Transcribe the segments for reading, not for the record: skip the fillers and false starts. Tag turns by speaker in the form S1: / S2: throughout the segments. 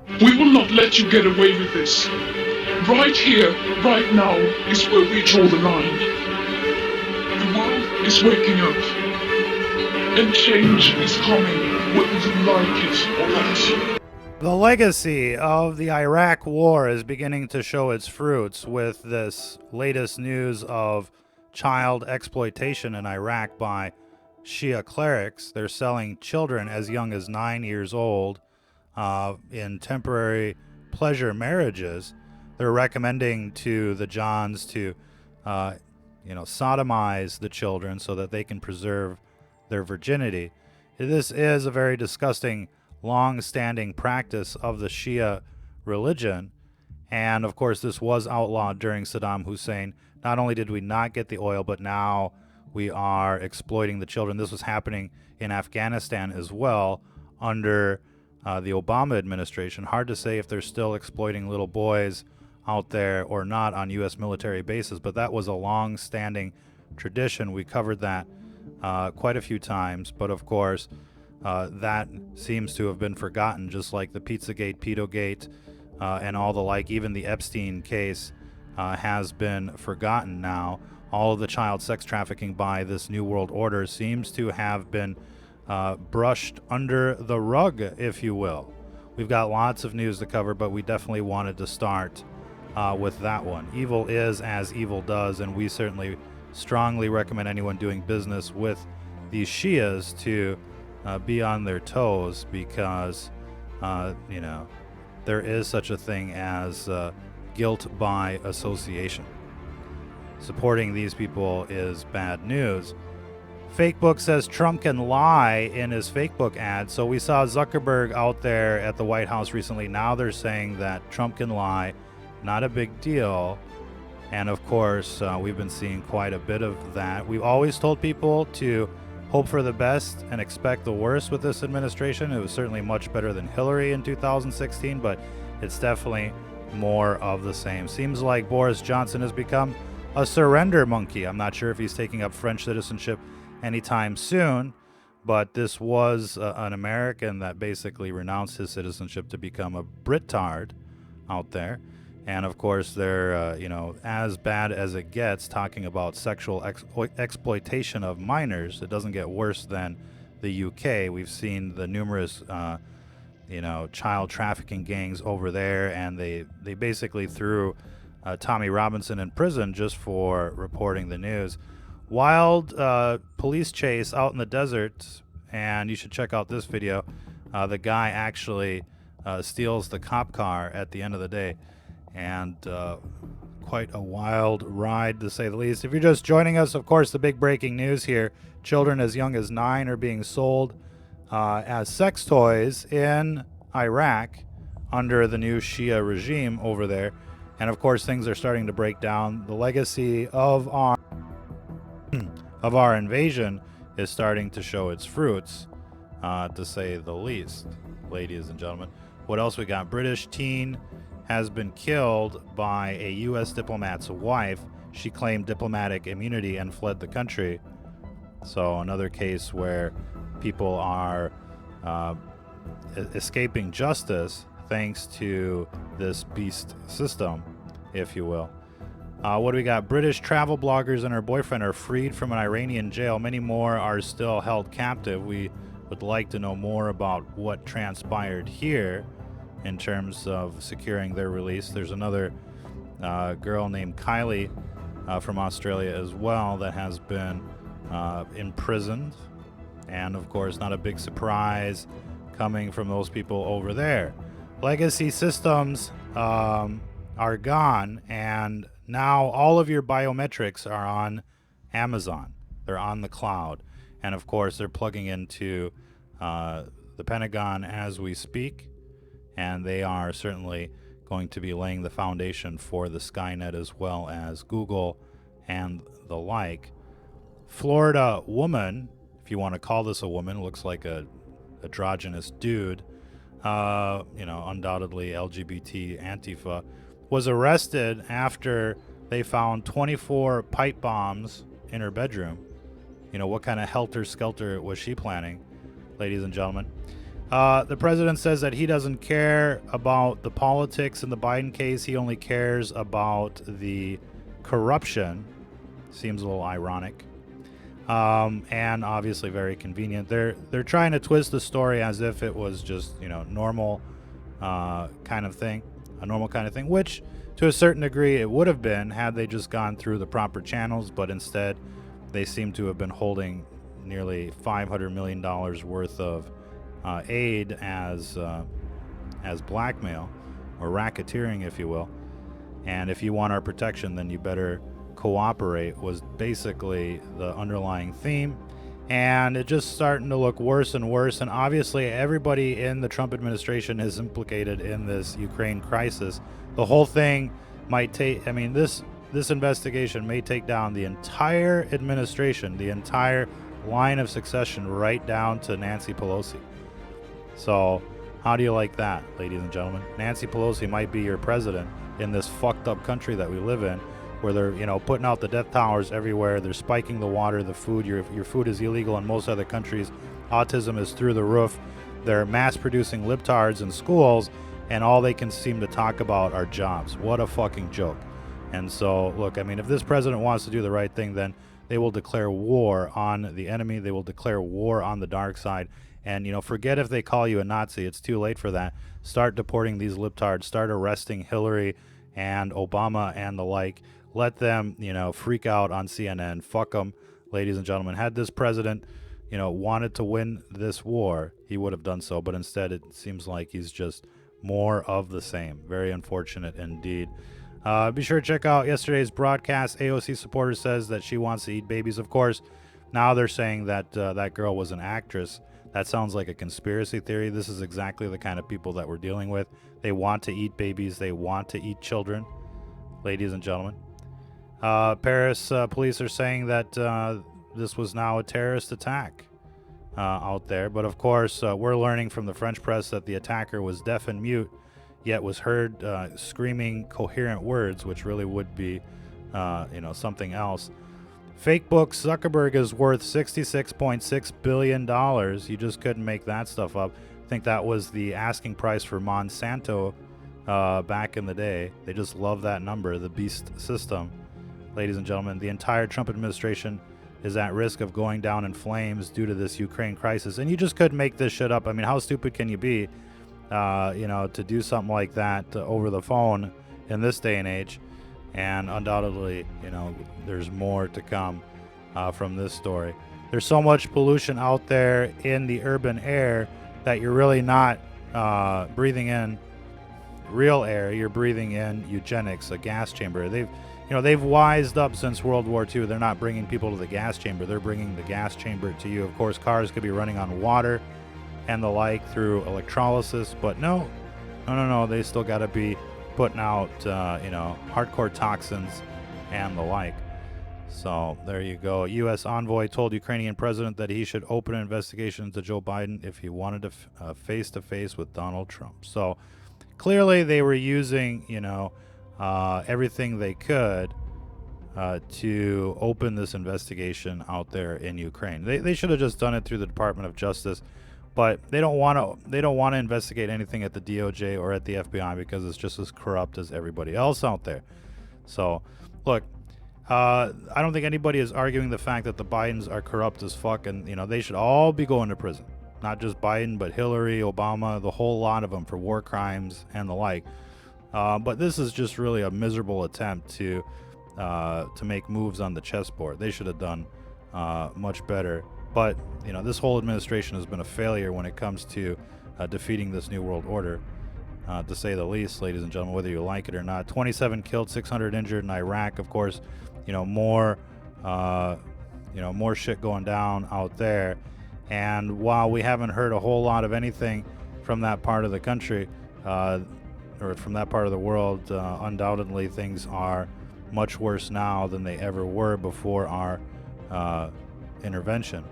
S1: We will not let you get away with this. Right here, right now, is where we draw the line. The world is waking up, and change is coming, whether you like it or not.
S2: The legacy of the Iraq War is beginning to show its fruits with this latest news of child exploitation in Iraq by Shia clerics. They're selling children as young as 9 years old in temporary pleasure marriages. They're recommending to the Johns to, sodomize the children so that they can preserve their virginity. This is a very disgusting, long-standing practice of the Shia religion, and of course, this was outlawed during Saddam Hussein. Not only did we not get the oil, but now we are exploiting the children. This was happening in Afghanistan as well under the Obama administration. Hard to say if they're still exploiting little boys out there or not on U.S. military bases, but that was a long-standing tradition. We covered that quite a few times, but of course, that seems to have been forgotten, just like the Pizzagate, Pedogate, and all the like. Even the Epstein case has been forgotten now. All of the child sex trafficking by this New World Order seems to have been brushed under the rug, if you will. We've got lots of news to cover, but we definitely wanted to start with that one. Evil is as evil does, and we certainly strongly recommend anyone doing business with these Shias to be on their toes, because there is such a thing as guilt by association. Supporting these people is bad news. Fakebook says Trump can lie in his Fakebook ad. So we saw Zuckerberg out there at the White House recently. Now they're saying that Trump can lie. Not a big deal. And of course, we've been seeing quite a bit of that. We've always told people to hope for the best and expect the worst with this administration. It was certainly much better than Hillary in 2016, but it's definitely more of the same. Seems like Boris Johnson has become a surrender monkey. I'm not sure if he's taking up French citizenship anytime soon, but this was an American that basically renounced his citizenship to become a Britard out there. And of course, they're as bad as it gets, talking about sexual exploitation of minors. It doesn't get worse than the UK. We've seen the numerous child trafficking gangs over there, and they basically threw Tommy Robinson in prison just for reporting the news. Wild police chase out in the desert, and you should check out this video. The guy actually steals the cop car at the end of the day, and quite a wild ride, to say the least. If you're just joining us, of course, the big breaking news here: children as young as 9 are being sold as sex toys in Iraq under the new Shia regime over there. And of course, things are starting to break down. The legacy of our invasion is starting to show its fruits, to say the least, ladies and gentlemen. What else we got? British teen has been killed by a U.S. diplomat's wife. She claimed diplomatic immunity and fled the country. So another case where people are escaping justice thanks to this beast system, if you will. What do we got? British travel bloggers and her boyfriend are freed from an Iranian jail. Many more are still held captive. We would like to know more about what transpired here in terms of securing their release. There's another girl named Kylie from Australia as well that has been imprisoned. And of course, not a big surprise coming from those people over there. Legacy systems are gone, and now all of your biometrics are on Amazon. They're on the cloud. And of course, they're plugging into the Pentagon as we speak, and they are certainly going to be laying the foundation for the Skynet as well as Google and the like. Florida woman, if you want to call this a woman, looks like a androgynous dude, undoubtedly LGBT Antifa, was arrested after they found 24 pipe bombs in her bedroom. What kind of helter-skelter was she planning, ladies and gentlemen? The president says that he doesn't care about the politics in the Biden case. He only cares about the corruption. Seems a little ironic. And obviously very convenient. They're trying to twist the story as if it was just, normal kind of thing, a normal kind of thing, which to a certain degree it would have been had they just gone through the proper channels, but instead they seem to have been holding nearly $500 million worth of aid as blackmail or racketeering, if you will. And if you want our protection, then you better cooperate, was basically the underlying theme. And it's just starting to look worse and worse. And obviously everybody in the Trump administration is implicated in this Ukraine crisis. The whole thing might take, this investigation may take down the entire administration, the entire line of succession, right down to Nancy Pelosi. So how do you like that, ladies and gentlemen? Nancy Pelosi might be your president in this fucked up country that we live in, where they're, putting out the death towers everywhere. They're spiking the water, the food. Your food is illegal in most other countries. Autism is through the roof. They're mass producing libtards in schools, and all they can seem to talk about are jobs. What a fucking joke. And so, look, if this president wants to do the right thing, then they will declare war on the enemy. They will declare war on the dark side. And, forget if they call you a Nazi. It's too late for that. Start deporting these libtards. Start arresting Hillary and Obama and the like. Let them, freak out on CNN. Fuck them, ladies and gentlemen. Had this president, wanted to win this war, he would have done so. But instead, it seems like he's just more of the same. Very unfortunate indeed. Be sure to check out yesterday's broadcast. AOC supporter says that she wants to eat babies. Of course, now they're saying that that girl was an actress. That sounds like a conspiracy theory. This is exactly the kind of people that we're dealing with. They want to eat babies. They want to eat children, ladies and gentlemen. Paris police are saying that this was now a terrorist attack out there. But of course, we're learning from the French press that the attacker was deaf and mute, yet was heard screaming coherent words, which really would be, something else. Fake book Zuckerberg is worth $66.6 billion. You just couldn't make that stuff up. I think that was the asking price for Monsanto back in the day. They just love that number, the beast system. Ladies and gentlemen, the entire Trump administration is at risk of going down in flames due to this Ukraine crisis. And you just couldn't make this shit up. How stupid can you be, to do something like that over the phone in this day and age? And undoubtedly, there's more to come from this story. There's so much pollution out there in the urban air that you're really not breathing in real air. You're breathing in eugenics, a gas chamber. They've wised up since World War II. They're not bringing people to the gas chamber. They're bringing the gas chamber to you. Of course, cars could be running on water and the like through electrolysis, but no. They still got to be putting out, hardcore toxins and the like. So there you go. U.S. envoy told Ukrainian president that he should open an investigation into Joe Biden if he wanted to face-to-face with Donald Trump. So clearly they were using, everything they could to open this investigation out there in Ukraine. They should have just done it through the Department of Justice. But they don't want to investigate anything at the DOJ or at the FBI because it's just as corrupt as everybody else out there. So, look, I don't think anybody is arguing the fact that the Bidens are corrupt as fuck, and they should all be going to prison. Not just Biden, but Hillary, Obama, the whole lot of them for war crimes and the like. But this is just really a miserable attempt to make moves on the chessboard. They should have done much better. But, this whole administration has been a failure when it comes to defeating this New World Order, to say the least, ladies and gentlemen, whether you like it or not. 27 killed, 600 injured in Iraq. Of course, more shit going down out there. And while we haven't heard a whole lot of anything from that part of the country, or from that part of the world, undoubtedly things are much worse now than they ever were before our intervention,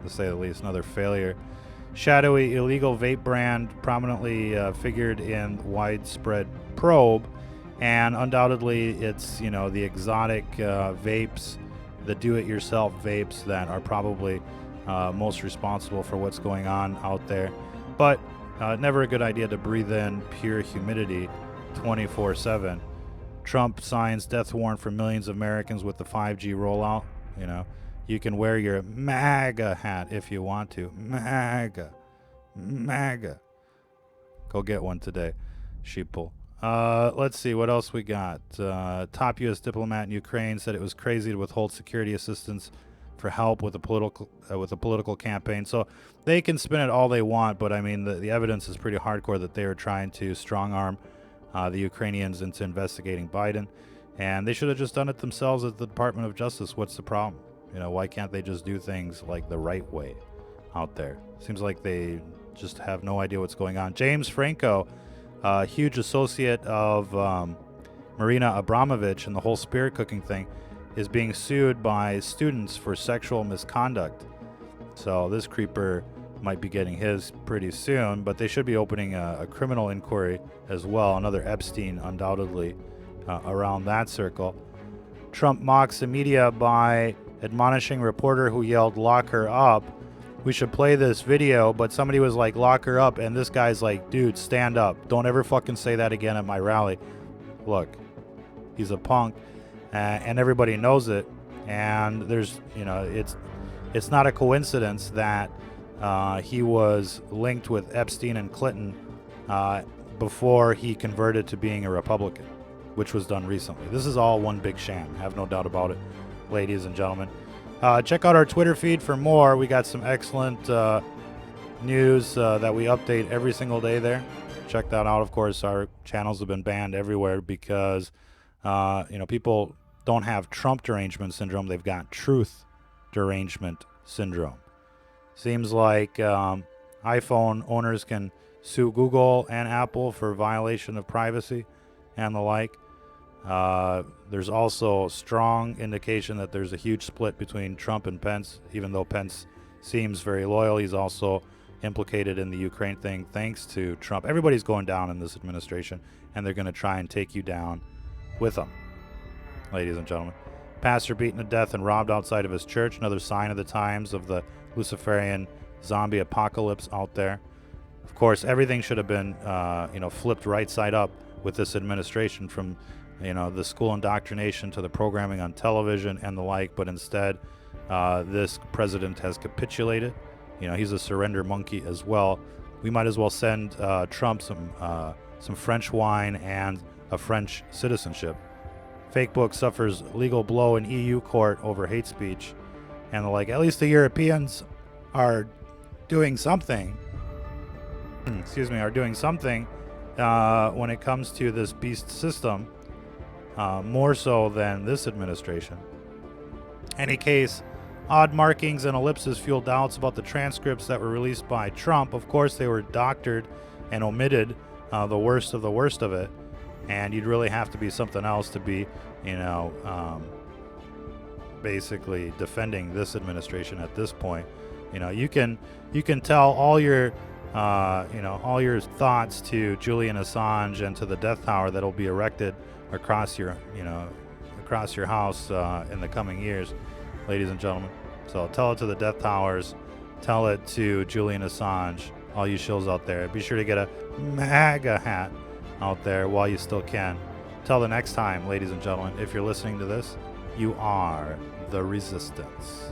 S2: to say the least. Another failure. Shadowy illegal vape brand prominently figured in widespread probe, and undoubtedly it's the exotic vapes, the do-it-yourself vapes that are probably most responsible for what's going on out there. But never a good idea to breathe in pure humidity 24/7. Trump signs death warrant for millions of Americans with the 5G rollout. You know, you can wear your MAGA hat if you want to. MAGA. MAGA. Go get one today, sheeple. Let's see what else we got. Top U.S. diplomat in Ukraine said it was crazy to withhold security assistance for help with a political campaign. So they can spin it all they want, but I mean the evidence is pretty hardcore that they are trying to strong arm the Ukrainians into investigating Biden, and they should have just done it themselves at the Department of Justice. What's the problem? You know, why can't they just do things like the right way out there? Seems like they just have no idea what's going on. James Franco, huge associate of Marina Abramovich and the whole spirit cooking thing, is being sued by students for sexual misconduct. So this creeper might be getting his pretty soon, but they should be opening a criminal inquiry as well. Another Epstein, undoubtedly, around that circle. Trump mocks the media by admonishing reporter who yelled, "Lock her up." We should play this video, but somebody was like, "Lock her up," and this guy's like, "Dude, stand up. Don't ever fucking say that again at my rally." Look, he's a punk, and everybody knows it. And there's, you know, it's not a coincidence that he was linked with Epstein and Clinton before he converted to being a Republican, which was done recently. This is all one big sham, have no doubt about it, ladies and gentlemen. Check out our Twitter feed for more. We got some excellent news that we update every single day there. Check that out. Of course, our channels have been banned everywhere because people don't have Trump derangement syndrome. They've got truth derangement syndrome. Seems like iPhone owners can sue Google and Apple for violation of privacy and the like. There's also strong indication that there's a huge split between Trump and Pence. Even though Pence seems very loyal, he's also implicated in the Ukraine thing thanks to Trump. Everybody's going down in this administration, and they're going to try and take you down with them, ladies and gentlemen. Pastor beaten to death and robbed outside of his church. Another sign of the times of the Luciferian zombie apocalypse out there. Of course, everything should have been, flipped right side up with this administration, from, the school indoctrination to the programming on television and the like. But instead, this president has capitulated. He's a surrender monkey as well. We might as well send Trump some French wine and a French citizenship. Fake book suffers legal blow in EU court over hate speech and the like. At least the Europeans are doing something. Are doing something when it comes to this beast system, more so than this administration. Any case, odd markings and ellipses fuel doubts about the transcripts that were released by Trump. Of course, they were doctored and omitted the worst of it. And you'd really have to be something else to be, basically defending this administration at this point. You can tell all your thoughts to Julian Assange and to the Death Tower that'll be erected across your house in the coming years, ladies and gentlemen. So tell it to the Death Towers, tell it to Julian Assange, all you shills out there. Be sure to get a MAGA hat out there while you still can. Till the next time, ladies and gentlemen, if you're listening to this, you are the resistance.